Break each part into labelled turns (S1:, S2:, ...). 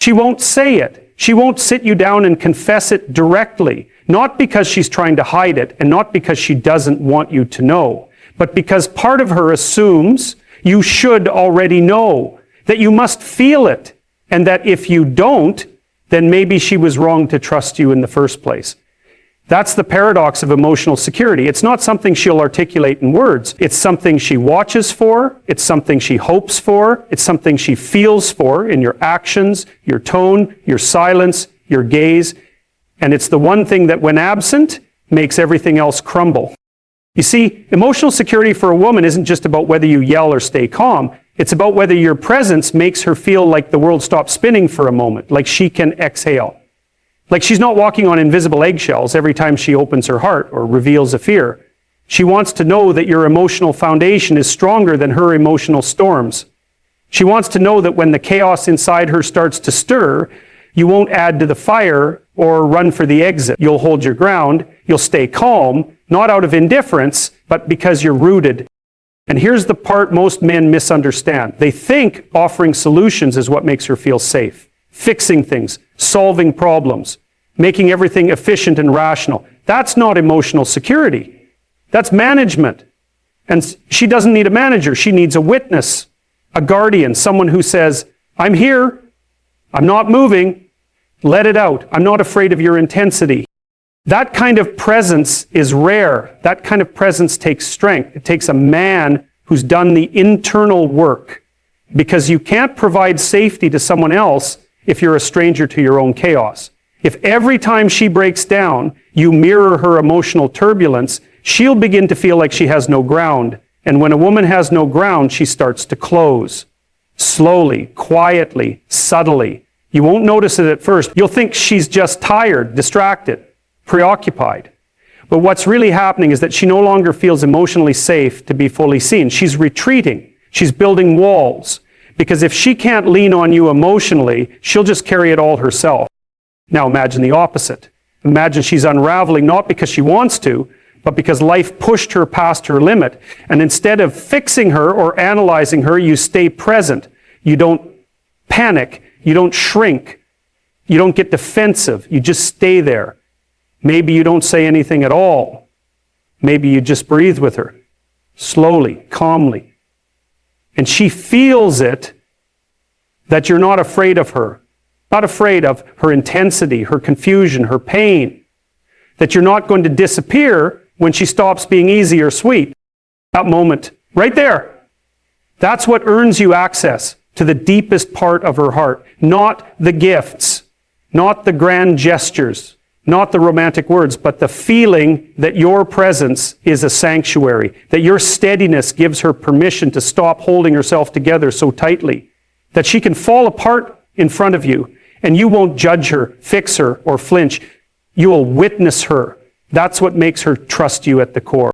S1: She won't say it. She won't sit you down and confess it directly. Not because she's trying to hide it, and not because she doesn't want you to know, but because part of her assumes you should already know, that you must feel it, and that if you don't, then maybe she was wrong to trust you in the first place. That's the paradox of emotional security. It's not something she'll articulate in words. It's something she watches for. It's something she hopes for. It's something she feels for in your actions, your tone, your silence, your gaze. And it's the one thing that, when absent, makes everything else crumble. You see, emotional security for a woman isn't just about whether you yell or stay calm. It's about whether your presence makes her feel like the world stops spinning for a moment, like she can exhale. Like she's not walking on invisible eggshells every time she opens her heart or reveals a fear. She wants to know that your emotional foundation is stronger than her emotional storms. She wants to know that when the chaos inside her starts to stir, you won't add to the fire or run for the exit. You'll hold your ground. You'll stay calm, not out of indifference, but because you're rooted. And here's the part most men misunderstand. They think offering solutions is what makes her feel safe. Fixing things, solving problems, making everything efficient and rational. That's not emotional security. That's management. And she doesn't need a manager. She needs a witness, a guardian, someone who says, I'm here. I'm not moving. Let it out. I'm not afraid of your intensity. That kind of presence is rare. That kind of presence takes strength. It takes a man who's done the internal work, because you can't provide safety to someone else if you're a stranger to your own chaos. If every time she breaks down, you mirror her emotional turbulence, she'll begin to feel like she has no ground. And when a woman has no ground, she starts to close. Slowly, quietly, subtly. You won't notice it at first. You'll think she's just tired, distracted, preoccupied. But what's really happening is that she no longer feels emotionally safe to be fully seen. She's retreating. She's building walls. Because if she can't lean on you emotionally, she'll just carry it all herself. Now imagine the opposite. Imagine she's unraveling not because she wants to, but because life pushed her past her limit. And instead of fixing her or analyzing her, you stay present. You don't panic. You don't shrink. You don't get defensive. You just stay there. Maybe you don't say anything at all. Maybe you just breathe with her, slowly, calmly. And she feels it, that you're not afraid of her, not afraid of her intensity, her confusion, her pain, that you're not going to disappear when she stops being easy or sweet. That moment, right there, that's what earns you access to the deepest part of her heart. Not the gifts, not the grand gestures, not the romantic words, but the feeling that your presence is a sanctuary, that your steadiness gives her permission to stop holding herself together so tightly, that she can fall apart in front of you, and you won't judge her, fix her, or flinch. You will witness her. That's what makes her trust you at the core.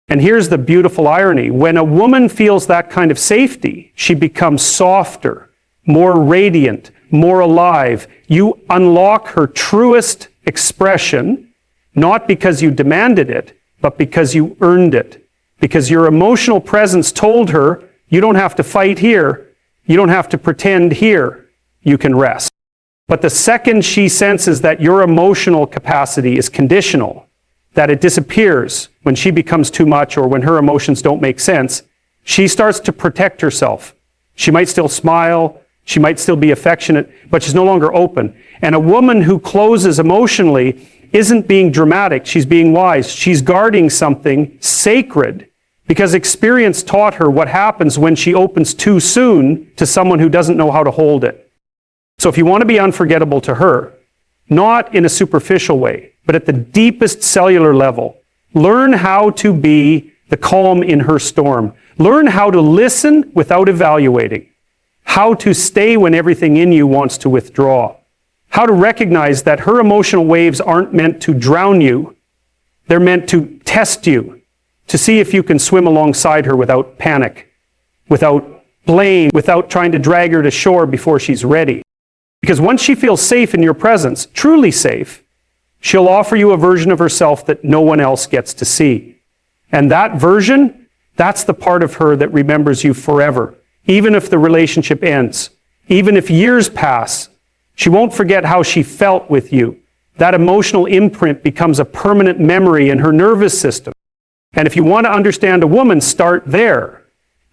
S1: And here's the beautiful irony. When a woman feels that kind of safety, she becomes softer, more radiant, more alive. You unlock her truest expression, not because you demanded it, but because you earned it. Because your emotional presence told her, you don't have to fight here. You don't have to pretend here. You can rest. But the second she senses that your emotional capacity is conditional, that it disappears when she becomes too much or when her emotions don't make sense, she starts to protect herself. She might still smile. She might still be affectionate, but she's no longer open. And a woman who closes emotionally isn't being dramatic. She's being wise. She's guarding something sacred, because experience taught her what happens when she opens too soon to someone who doesn't know how to hold it. So if you want to be unforgettable to her, not in a superficial way, but at the deepest cellular level, learn how to be the calm in her storm. Learn how to listen without evaluating. How to stay when everything in you wants to withdraw. How to recognize that her emotional waves aren't meant to drown you. They're meant to test you, to see if you can swim alongside her without panic, without blame, without trying to drag her to shore before she's ready. Because once she feels safe in your presence, truly safe, she'll offer you a version of herself that no one else gets to see. And that version, that's the part of her that remembers you forever. Even if the relationship ends, even if years pass, She won't forget how she felt with you. That emotional imprint becomes a permanent memory in her nervous system. And if you want to understand a woman, start there.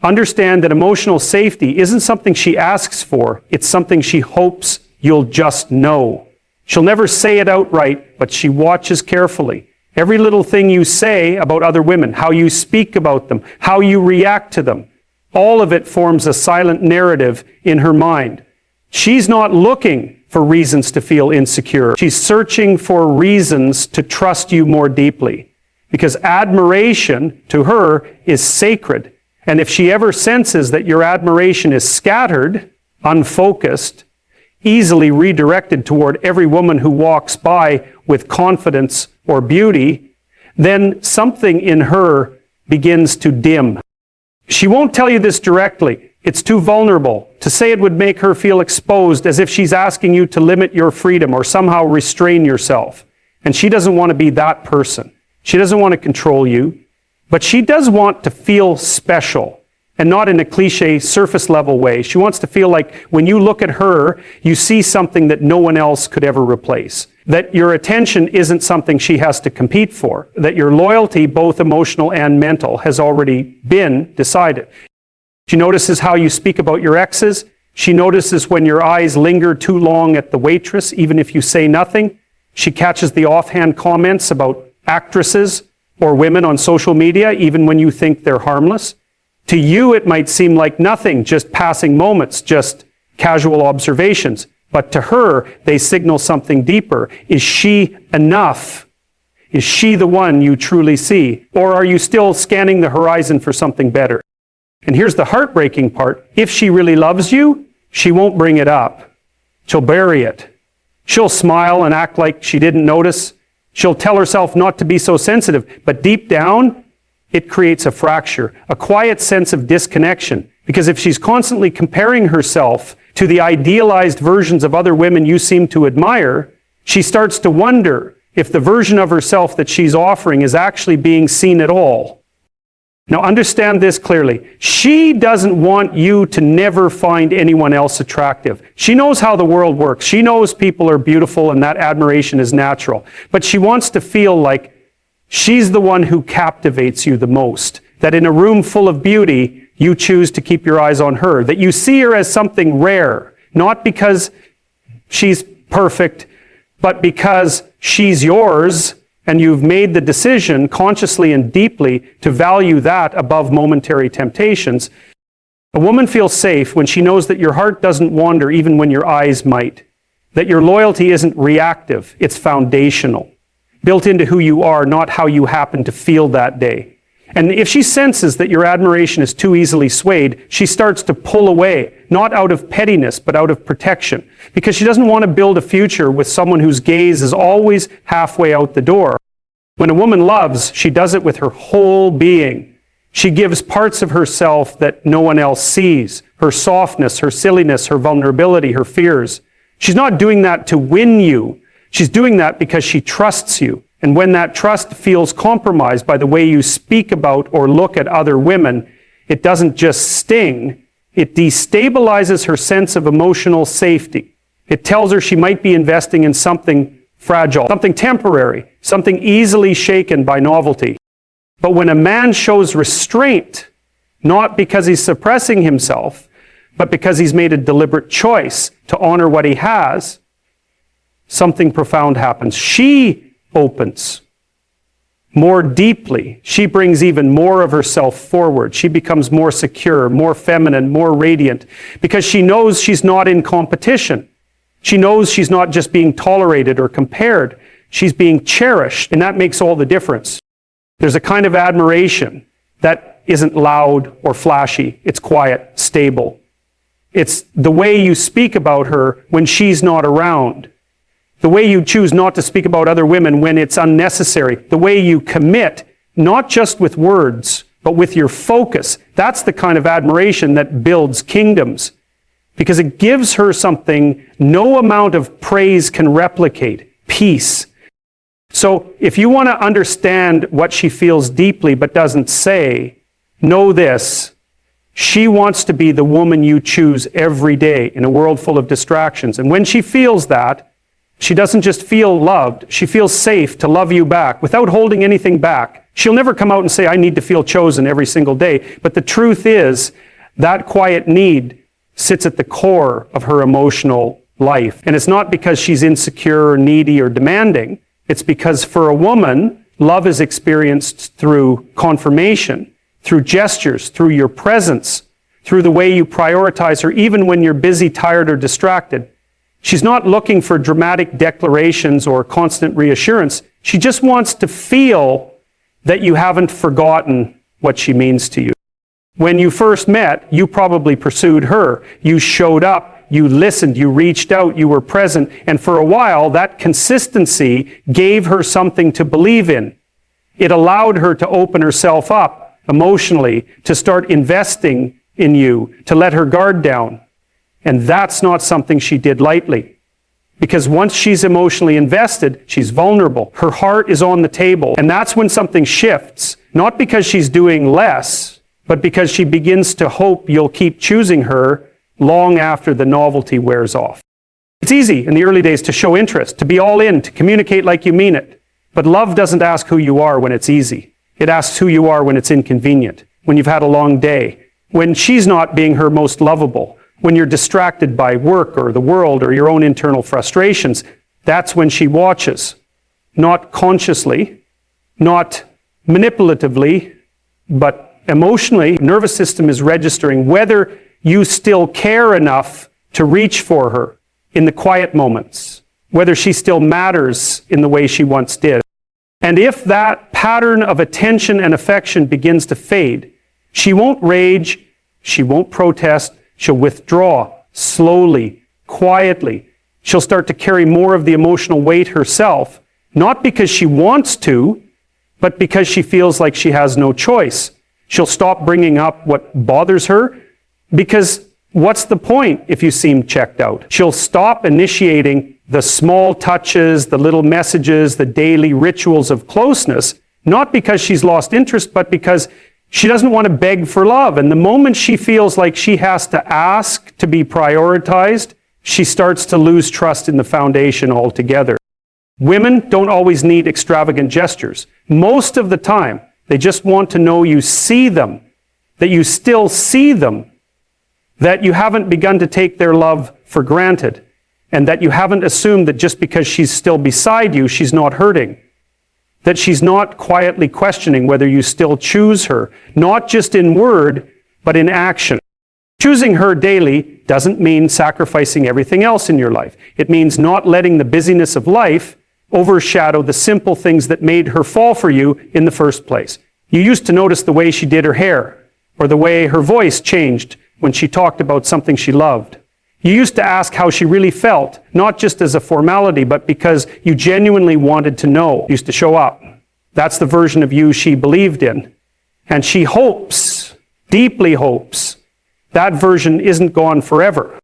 S1: Understand that emotional safety isn't something she asks for, it's something she hopes you'll just know. She'll never say it outright, but she watches carefully. Every little thing you say about other women, how you speak about them, how you react to them, all of it forms a silent narrative in her mind. She's not looking for reasons to feel insecure. She's searching for reasons to trust you more deeply. Because admiration to her is sacred. And if she ever senses that your admiration is scattered, unfocused, easily redirected toward every woman who walks by with confidence or beauty, then something in her begins to dim. She won't tell you this directly. It's too vulnerable. To say it would make her feel exposed, as if she's asking you to limit your freedom or somehow restrain yourself. And she doesn't want to be that person. She doesn't want to control you, but she does want to feel special, and not in a cliche surface level way. She wants to feel like when you look at her, you see something that no one else could ever replace. That your attention isn't something she has to compete for. That your loyalty, both emotional and mental, has already been decided. She notices how you speak about your exes. She notices when your eyes linger too long at the waitress, even if you say nothing. She catches the offhand comments about actresses or women on social media, even when you think they're harmless. To you, it might seem like nothing, just passing moments, just casual observations. But to her, they signal something deeper. Is she enough? Is she the one you truly see? Or are you still scanning the horizon for something better? And here's the heartbreaking part. If she really loves you, she won't bring it up. She'll bury it. She'll smile and act like she didn't notice. She'll tell herself not to be so sensitive. But deep down, it creates a fracture, a quiet sense of disconnection. Because if she's constantly comparing herself to the idealized versions of other women you seem to admire, she starts to wonder if the version of herself that she's offering is actually being seen at all. Now understand this clearly. She doesn't want you to never find anyone else attractive. She knows how the world works. She knows people are beautiful and that admiration is natural. But she wants to feel like she's the one who captivates you the most. That in a room full of beauty, you choose to keep your eyes on her. That you see her as something rare. Not because she's perfect, but because she's yours. And you've made the decision consciously and deeply to value that above momentary temptations. A woman feels safe when she knows that your heart doesn't wander even when your eyes might. That your loyalty isn't reactive, it's foundational. Built into who you are, not how you happen to feel that day. And if she senses that your admiration is too easily swayed, she starts to pull away, not out of pettiness, but out of protection. Because she doesn't want to build a future with someone whose gaze is always halfway out the door. When a woman loves, she does it with her whole being. She gives parts of herself that no one else sees. Her softness, her silliness, her vulnerability, her fears. She's not doing that to win you. She's doing that because she trusts you. And when that trust feels compromised by the way you speak about or look at other women, it doesn't just sting, it destabilizes her sense of emotional safety. It tells her she might be investing in something fragile, something temporary, something easily shaken by novelty. But when a man shows restraint, not because he's suppressing himself, but because he's made a deliberate choice to honor what he has, something profound happens. She opens more deeply. She brings even more of herself forward. She becomes more secure, more feminine, more radiant, because she knows she's not in competition. She knows she's not just being tolerated or compared. She's being cherished, and that makes all the difference. There's a kind of admiration that isn't loud or flashy. It's quiet, stable. It's the way you speak about her when she's not around. The way you choose not to speak about other women when it's unnecessary. The way you commit, not just with words, but with your focus. That's the kind of admiration that builds kingdoms. Because it gives her something no amount of praise can replicate. Peace. So if you want to understand what she feels deeply but doesn't say, know this. She wants to be the woman you choose every day in a world full of distractions. And when she feels that, she doesn't just feel loved, she feels safe to love you back without holding anything back. She'll never come out and say, I need to feel chosen every single day. But the truth is, that quiet need sits at the core of her emotional life. And it's not because she's insecure or needy or demanding. It's because for a woman, love is experienced through confirmation, through gestures, through your presence, through the way you prioritize her, even when you're busy, tired, or distracted. She's not looking for dramatic declarations or constant reassurance. She just wants to feel that you haven't forgotten what she means to you. When you first met, you probably pursued her. You showed up, you listened, you reached out, you were present, and for a while, that consistency gave her something to believe in. It allowed her to open herself up emotionally, to start investing in you, to let her guard down. And that's not something she did lightly. Because once she's emotionally invested, she's vulnerable. Her heart is on the table. And that's when something shifts. Not because she's doing less, but because she begins to hope you'll keep choosing her long after the novelty wears off. It's easy in the early days to show interest, to be all in, to communicate like you mean it. But love doesn't ask who you are when it's easy. It asks who you are when it's inconvenient, when you've had a long day, when she's not being her most lovable, when you're distracted by work or the world or your own internal frustrations. That's when she watches. Not consciously, not manipulatively, but emotionally. Nervous system is registering whether you still care enough to reach for her in the quiet moments, whether she still matters in the way she once did. And if that pattern of attention and affection begins to fade, she won't rage, she won't protest, she'll withdraw slowly, quietly. She'll start to carry more of the emotional weight herself, not because she wants to, but because she feels like she has no choice. She'll stop bringing up what bothers her, because what's the point if you seem checked out? She'll stop initiating the small touches, the little messages, the daily rituals of closeness, not because she's lost interest, but because she doesn't want to beg for love. And the moment she feels like she has to ask to be prioritized, she starts to lose trust in the foundation altogether. Women don't always need extravagant gestures. Most of the time, they just want to know you see them, that you still see them, that you haven't begun to take their love for granted, and that you haven't assumed that just because she's still beside you, she's not hurting. That she's not quietly questioning whether you still choose her, not just in word, but in action. Choosing her daily doesn't mean sacrificing everything else in your life. It means not letting the busyness of life overshadow the simple things that made her fall for you in the first place. You used to notice the way she did her hair, or the way her voice changed when she talked about something she loved. You used to ask how she really felt, not just as a formality, but because you genuinely wanted to know. You used to show up. That's the version of you she believed in. And she hopes, deeply hopes, that version isn't gone forever.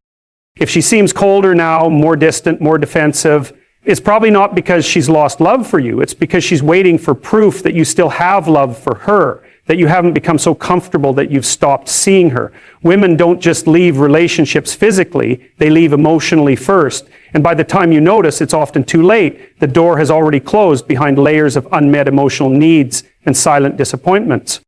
S1: If she seems colder now, more distant, more defensive, it's probably not because she's lost love for you. It's because she's waiting for proof that you still have love for her, that you haven't become so comfortable that you've stopped seeing her. Women don't just leave relationships physically, they leave emotionally first. And by the time you notice, it's often too late. The door has already closed behind layers of unmet emotional needs and silent disappointments.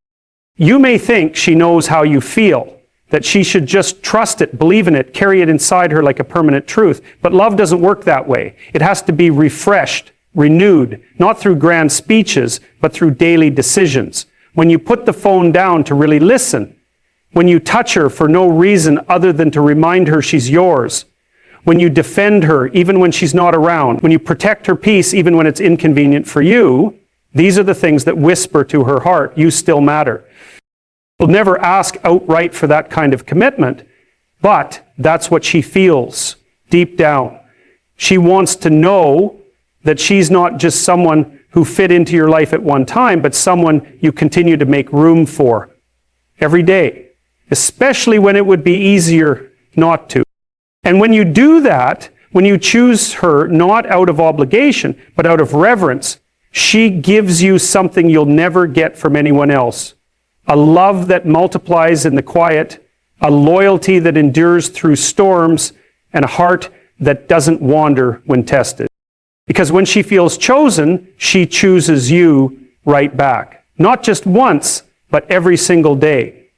S1: You may think she knows how you feel, that she should just trust it, believe in it, carry it inside her like a permanent truth. But love doesn't work that way. It has to be refreshed, renewed, not through grand speeches, but through daily decisions. When you put the phone down to really listen, when you touch her for no reason other than to remind her she's yours, when you defend her even when she's not around, when you protect her peace even when it's inconvenient for you, these are the things that whisper to her heart, you still matter. She'll never ask outright for that kind of commitment, but that's what she feels deep down. She wants to know that she's not just someone who fit into your life at one time, but someone you continue to make room for every day, especially when it would be easier not to. And when you do that, when you choose her not out of obligation, but out of reverence, she gives you something you'll never get from anyone else. a love that multiplies in the quiet, a loyalty that endures through storms, and a heart that doesn't wander when tested. Because when she feels chosen, she chooses you right back. Not just once, but every single day.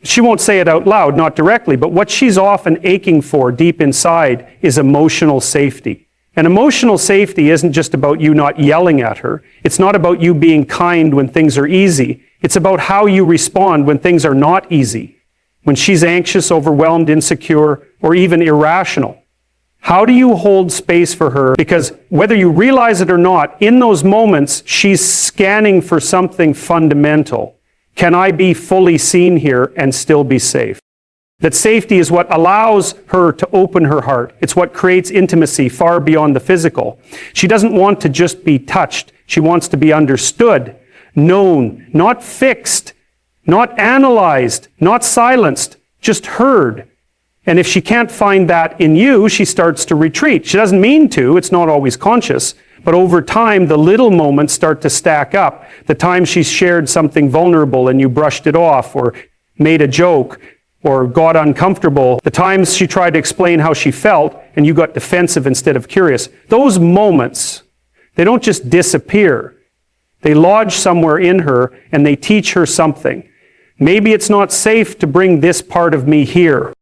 S1: She won't say it out loud, not directly, but what she's often aching for deep inside is emotional safety. And emotional safety isn't just about you not yelling at her. It's not about you being kind when things are easy. It's about how you respond when things are not easy. When she's anxious, overwhelmed, insecure, or even irrational. How do you hold space for her? Because whether you realize it or not, in those moments, she's scanning for something fundamental. Can I be fully seen here and still be safe? That safety is what allows her to open her heart. It's what creates intimacy far beyond the physical. She doesn't want to just be touched. She wants to be understood, known, not fixed, not analyzed, not silenced, just heard. And if she can't find that in you, she starts to retreat. She doesn't mean to, it's not always conscious, but over time, the little moments start to stack up. The time she shared something vulnerable and you brushed it off, or made a joke, or got uncomfortable. The times she tried to explain how she felt and you got defensive instead of curious. Those moments, they don't just disappear. They lodge somewhere in her and they teach her something. Maybe it's not safe to bring this part of me here.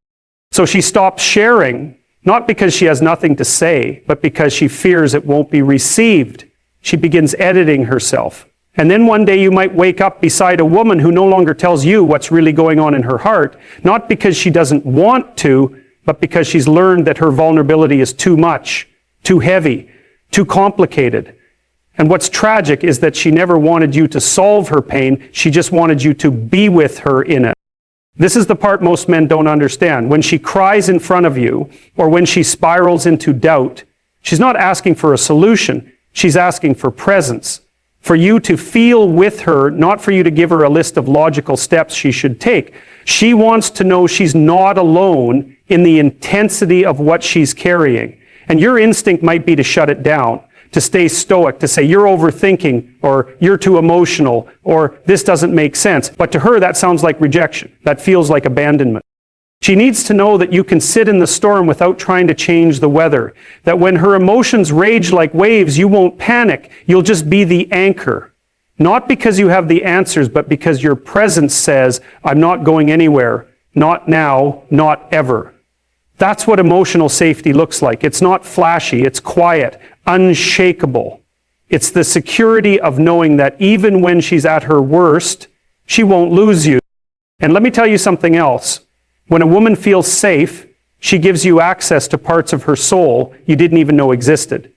S1: So she stops sharing, not because she has nothing to say, but because she fears it won't be received. She begins editing herself. And then one day you might wake up beside a woman who no longer tells you what's really going on in her heart, not because she doesn't want to, but because she's learned that her vulnerability is too much, too heavy, too complicated. And what's tragic is that she never wanted you to solve her pain, she just wanted you to be with her in it. This is the part most men don't understand. When she cries in front of you, or when she spirals into doubt, she's not asking for a solution, she's asking for presence. For you to feel with her, not for you to give her a list of logical steps she should take. She wants to know she's not alone in the intensity of what she's carrying. And your instinct might be to shut it down, to stay stoic, to say you're overthinking, or you're too emotional, or this doesn't make sense. But to her, that sounds like rejection. That feels like abandonment. She needs to know that you can sit in the storm without trying to change the weather. That when her emotions rage like waves, you won't panic. You'll just be the anchor. Not because you have the answers, but because your presence says, I'm not going anywhere. Not now, not ever. That's what emotional safety looks like. It's not flashy, it's quiet, unshakable. It's the security of knowing that even when she's at her worst, she won't lose you. And let me tell you something else. When a woman feels safe, she gives you access to parts of her soul you didn't even know existed.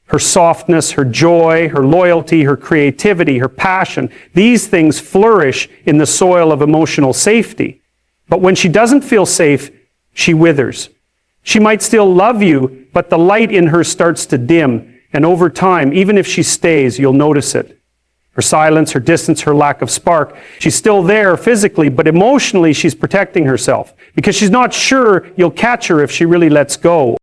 S1: Her softness, her joy, her loyalty, her creativity, her passion, these things flourish in the soil of emotional safety. But when she doesn't feel safe, she withers. She might still love you, but the light in her starts to dim. And over time, even if she stays, you'll notice it. Her silence, her distance, her lack of spark. She's still there physically, but emotionally she's protecting herself because she's not sure you'll catch her if she really lets go.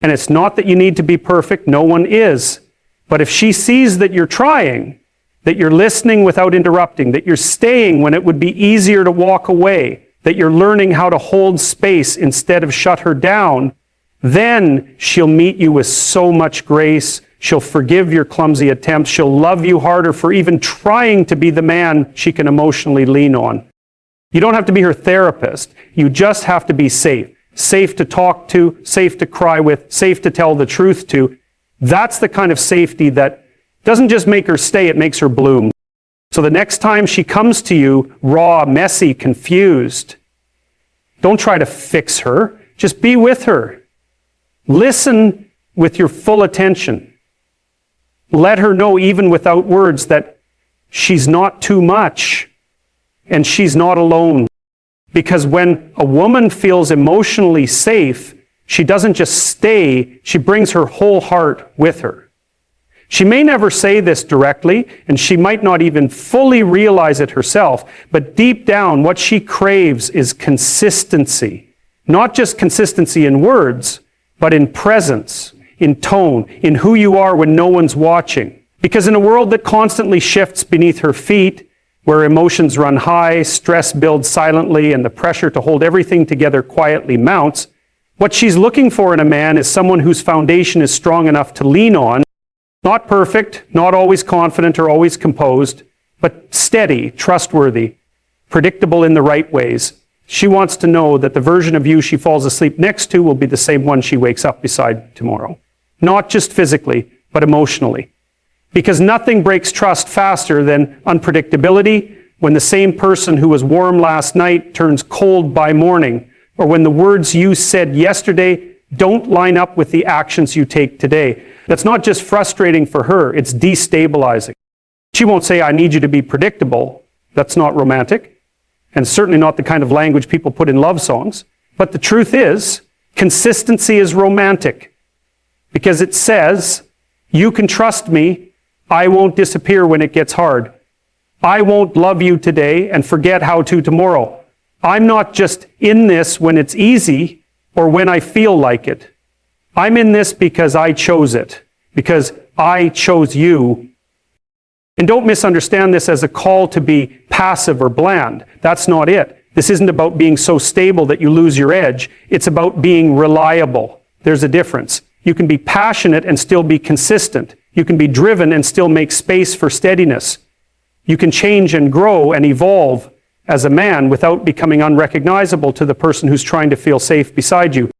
S1: And it's not that you need to be perfect. No one is. But if she sees that you're trying, that you're listening without interrupting, that you're staying when it would be easier to walk away, that you're learning how to hold space instead of shut her down, then she'll meet you with so much grace. She'll forgive your clumsy attempts. She'll love you harder for even trying to be the man she can emotionally lean on. You don't have to be her therapist. You just have to be safe. Safe to talk to, safe to cry with, safe to tell the truth to. That's the kind of safety that doesn't just make her stay, it makes her bloom. So the next time she comes to you, raw, messy, confused, don't try to fix her. Just be with her. Listen with your full attention. Let her know, even without words, that she's not too much and she's not alone. Because when a woman feels emotionally safe, she doesn't just stay, she brings her whole heart with her. She may never say this directly, and she might not even fully realize it herself, but deep down, what she craves is consistency. Not just consistency in words, but in presence, in tone, in who you are when no one's watching. Because in a world that constantly shifts beneath her feet, where emotions run high, stress builds silently, and the pressure to hold everything together quietly mounts. What she's looking for in a man is someone whose foundation is strong enough to lean on, not perfect, not always confident or always composed, but steady, trustworthy, predictable in the right ways. She wants to know that the version of you she falls asleep next to will be the same one she wakes up beside tomorrow. Not just physically, but emotionally. Because nothing breaks trust faster than unpredictability, when the same person who was warm last night turns cold by morning, or when the words you said yesterday don't line up with the actions you take today. That's not just frustrating for her, it's destabilizing. She won't say, I need you to be predictable. That's not romantic, and certainly not the kind of language people put in love songs. But the truth is, consistency is romantic, because it says, you can trust me, I won't disappear when it gets hard. I won't love you today and forget how to tomorrow. I'm not just in this when it's easy or when I feel like it. I'm in this because I chose it, because I chose you. And don't misunderstand this as a call to be passive or bland. That's not it. This isn't about being so stable that you lose your edge. It's about being reliable. There's a difference. You can be passionate and still be consistent. You can be driven and still make space for steadiness. You can change and grow and evolve as a man without becoming unrecognizable to the person who's trying to feel safe beside you.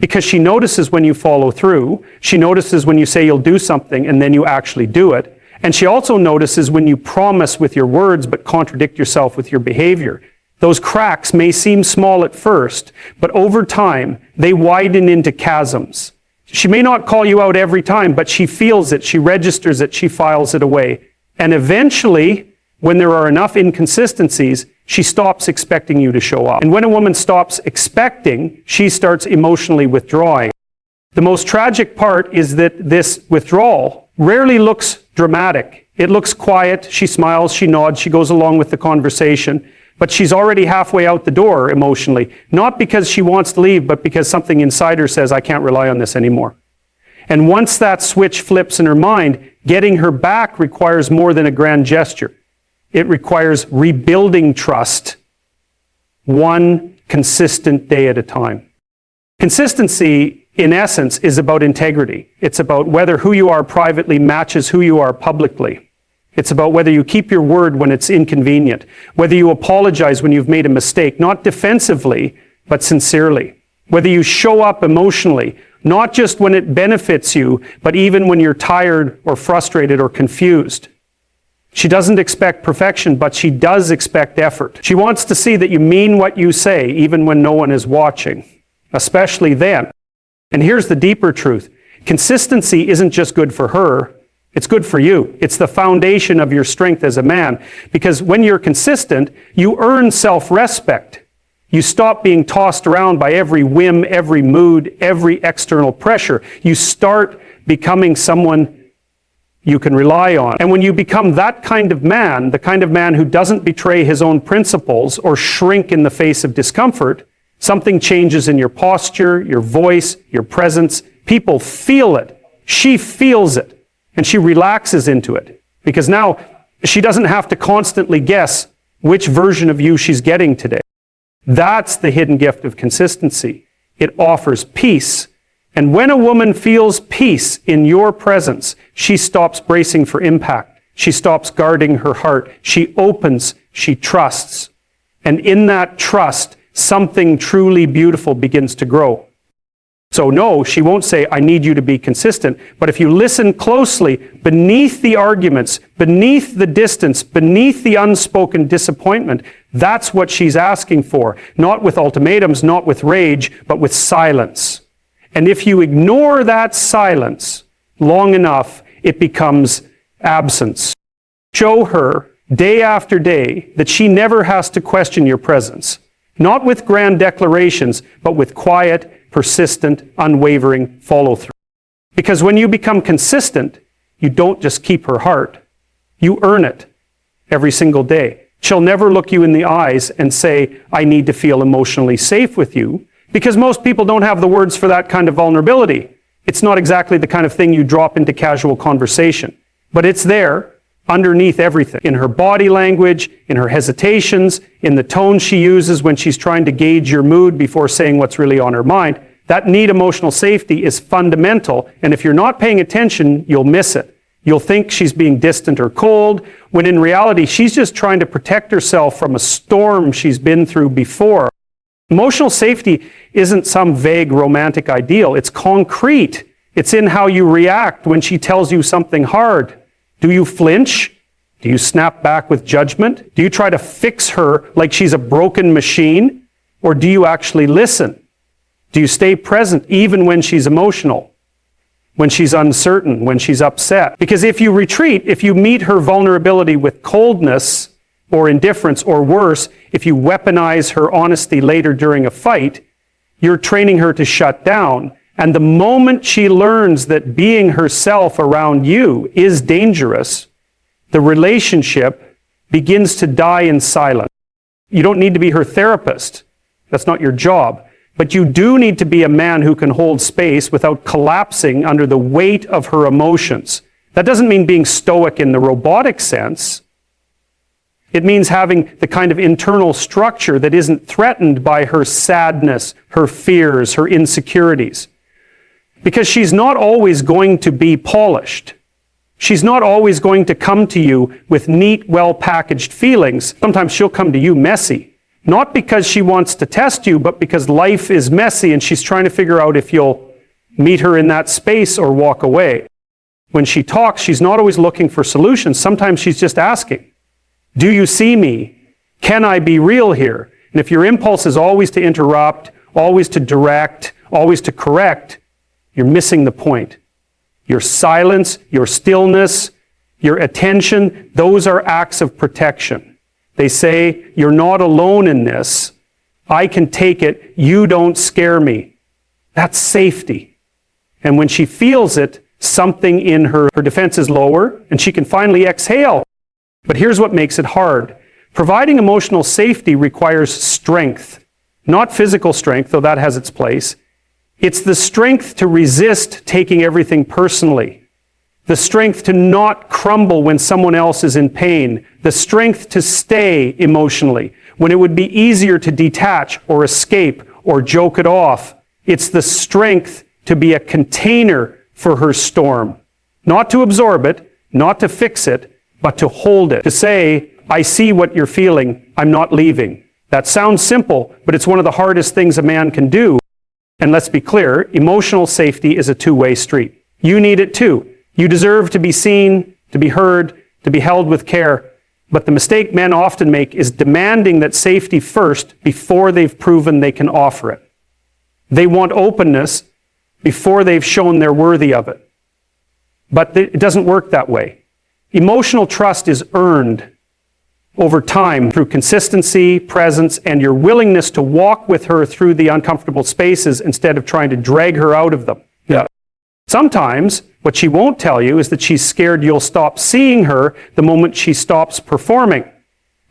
S1: Because she notices when you follow through. She notices when you say you'll do something and then you actually do it. And she also notices when you promise with your words but contradict yourself with your behavior. Those cracks may seem small at first, but over time they widen into chasms. She may not call you out every time, but she feels it, she registers it, she files it away. And eventually, when there are enough inconsistencies, she stops expecting you to show up. And when a woman stops expecting, she starts emotionally withdrawing. The most tragic part is that this withdrawal rarely looks dramatic. It looks quiet. She smiles, she nods, she goes along with the conversation, but she's already halfway out the door emotionally. Not because she wants to leave, but because something inside her says, I can't rely on this anymore. And once that switch flips in her mind, getting her back requires more than a grand gesture. It requires rebuilding trust, one consistent day at a time. Consistency, in essence, is about integrity. It's about whether who you are privately matches who you are publicly. It's about whether you keep your word when it's inconvenient, whether you apologize when you've made a mistake, not defensively, but sincerely. Whether you show up emotionally, not just when it benefits you, but even when you're tired or frustrated or confused. She doesn't expect perfection, but she does expect effort. She wants to see that you mean what you say, even when no one is watching, especially then. And here's the deeper truth. Consistency isn't just good for her, it's good for you. It's the foundation of your strength as a man. Because when you're consistent, you earn self-respect. You stop being tossed around by every whim, every mood, every external pressure. You start becoming someone you can rely on. And when you become that kind of man, the kind of man who doesn't betray his own principles or shrink in the face of discomfort, something changes in your posture, your voice, your presence. People feel it. She feels it. And she relaxes into it. Because now she doesn't have to constantly guess which version of you she's getting today. That's the hidden gift of consistency. It offers peace. And when a woman feels peace in your presence, she stops bracing for impact. She stops guarding her heart. She opens, she trusts. And in that trust, something truly beautiful begins to grow. So no, she won't say, I need you to be consistent. But if you listen closely, beneath the arguments, beneath the distance, beneath the unspoken disappointment, that's what she's asking for. Not with ultimatums, not with rage, but with silence. And if you ignore that silence long enough, it becomes absence. Show her day after day that she never has to question your presence. Not with grand declarations, but with quiet, persistent, unwavering follow-through. Because when you become consistent, you don't just keep her heart. You earn it every single day. She'll never look you in the eyes and say, I need to feel emotionally safe with you, because most people don't have the words for that kind of vulnerability. It's not exactly the kind of thing you drop into casual conversation. But it's there, underneath everything. In her body language, in her hesitations, in the tone she uses when she's trying to gauge your mood before saying what's really on her mind. That need emotional safety is fundamental, and if you're not paying attention, you'll miss it. You'll think she's being distant or cold, when in reality, she's just trying to protect herself from a storm she's been through before. Emotional safety isn't some vague romantic ideal. It's concrete. It's in how you react when she tells you something hard. Do you flinch? Do you snap back with judgment? Do you try to fix her like she's a broken machine? Or do you actually listen? Do you stay present even when she's emotional? When she's uncertain? When she's upset? Because if you retreat, if you meet her vulnerability with coldness or indifference, or worse, if you weaponize her honesty later during a fight, you're training her to shut down. And the moment she learns that being herself around you is dangerous, the relationship begins to die in silence. You don't need to be her therapist. That's not your job. But you do need to be a man who can hold space without collapsing under the weight of her emotions. That doesn't mean being stoic in the robotic sense. It means having the kind of internal structure that isn't threatened by her sadness, her fears, her insecurities. Because she's not always going to be polished. She's not always going to come to you with neat, well-packaged feelings. Sometimes she'll come to you messy. Not because she wants to test you, but because life is messy and she's trying to figure out if you'll meet her in that space or walk away. When she talks, she's not always looking for solutions. Sometimes she's just asking, do you see me? Can I be real here? And if your impulse is always to interrupt, always to direct, always to correct, you're missing the point. Your silence, your stillness, your attention, those are acts of protection. They say, you're not alone in this. I can take it. You don't scare me. That's safety. And when she feels it, something in her defense is lower, and she can finally exhale. But here's what makes it hard. Providing emotional safety requires strength. Not physical strength, though that has its place. It's the strength to resist taking everything personally. The strength to not crumble when someone else is in pain. The strength to stay emotionally when it would be easier to detach or escape or joke it off. It's the strength to be a container for her storm. Not to absorb it, not to fix it, but to hold it. To say, I see what you're feeling, I'm not leaving. That sounds simple, but it's one of the hardest things a man can do. And let's be clear, emotional safety is a two-way street. You need it too. You deserve to be seen, to be heard, to be held with care. But the mistake men often make is demanding that safety first before they've proven they can offer it. They want openness before they've shown they're worthy of it. But it doesn't work that way. Emotional trust is earned over time through consistency, presence, and your willingness to walk with her through the uncomfortable spaces instead of trying to drag her out of them. Yeah. Sometimes what she won't tell you is that she's scared you'll stop seeing her the moment she stops performing.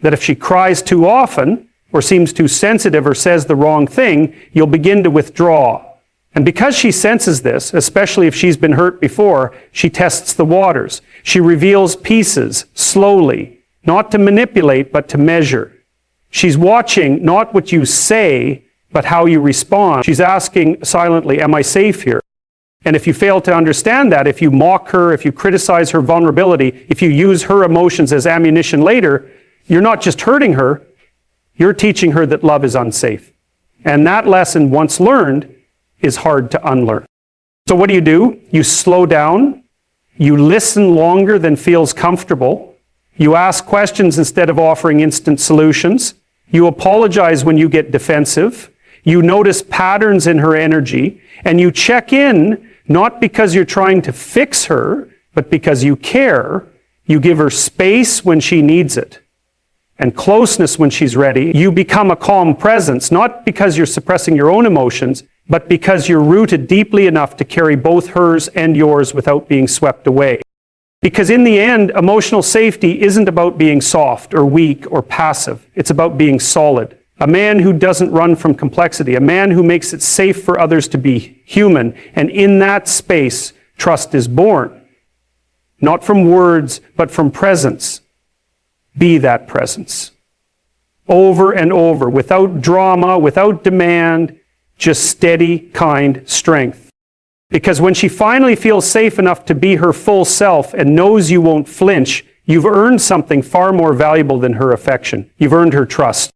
S1: That if she cries too often, or seems too sensitive, or says the wrong thing, you'll begin to withdraw. And because she senses this, especially if she's been hurt before, she tests the waters. She reveals pieces slowly, not to manipulate, but to measure. She's watching not what you say, but how you respond. She's asking silently, am I safe here? And if you fail to understand that, if you mock her, if you criticize her vulnerability, if you use her emotions as ammunition later, you're not just hurting her, you're teaching her that love is unsafe. And that lesson, once learned, is hard to unlearn. So what do? You slow down. You listen longer than feels comfortable. You ask questions instead of offering instant solutions. You apologize when you get defensive. You notice patterns in her energy. And you check in, not because you're trying to fix her, but because you care. You give her space when she needs it, and closeness when she's ready. You become a calm presence, not because you're suppressing your own emotions, but because you're rooted deeply enough to carry both hers and yours without being swept away. Because in the end, emotional safety isn't about being soft or weak or passive. It's about being solid. A man who doesn't run from complexity, a man who makes it safe for others to be human, and in that space, trust is born. not from words, but from presence. Be that presence. Over and over, without drama, without demand, just steady, kind strength. Because when she finally feels safe enough to be her full self and knows you won't flinch, you've earned something far more valuable than her affection. You've earned her trust.